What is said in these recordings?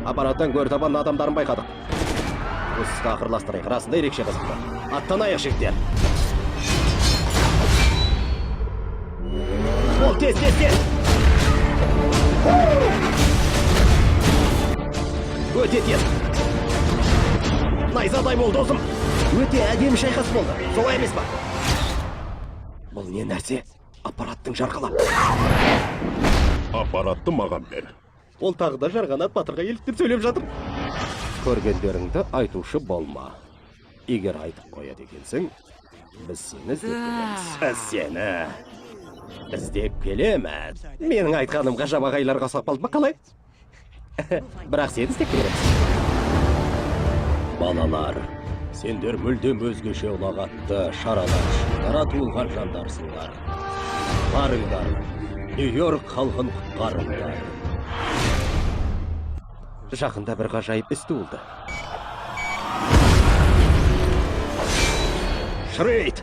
Аппараттан гөр табан адамдарын байқадық. Осыста ақырластырайық, расында ерекше қызықты. Аттанайық, жігіттер. Ол тез. Өте тез. Найзадай бол, досым. Өте әдемі шайқас болды. Солай емес па? Бұл не нәрсе? Аппараттың жарқылы. Аппаратты маған бер. Ол тағы да жарғанат батырға еліктеп сөйлеп жатыр. Көргендеріңді айтушы болма. Егер айтып қояды екенсің, біз сені іздеп келеміз. Біз сені іздеп келеміз. Менің айтқанымға жабағайларға сақпалды ма қалай? Бірақ сені іздеп келеміз. Балалар, сендер мүлдем өзгеше ұлағатты, шаралар, шыңдара туылған жандарсыңдар. Барыңдар, Нью-Йорк халқын құтқарыңдар. Жақында бір ғажайып іс туылды. Шрейд!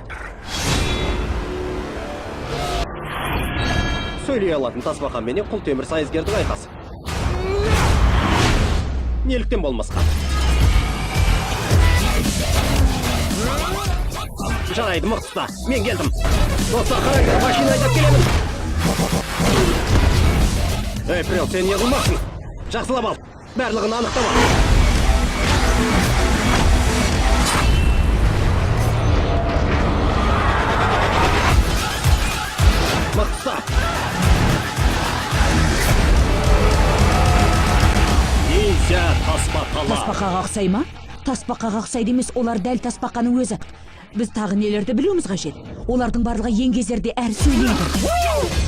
Сөйлей алатын тасбақан менен құл темір сайызгердің айқасы. Неліктен болмасқа? Жарайды, мықтыста, мен келдім. Достар, қараңдар, машина айдап келемін. Эйприл, сен не қылмақсың? Жақсылап ал, барлығын анықтап ал. Мықтыста. Нейся тасбақала. Тасбақаға ұқсай ма? Тасбақаға ұқсайды емес, олар дәл тасбақаның өзі. Біз тағы нелерді білуіміз қажет. Олардың барлығы ең кездерде әр сөйлейді.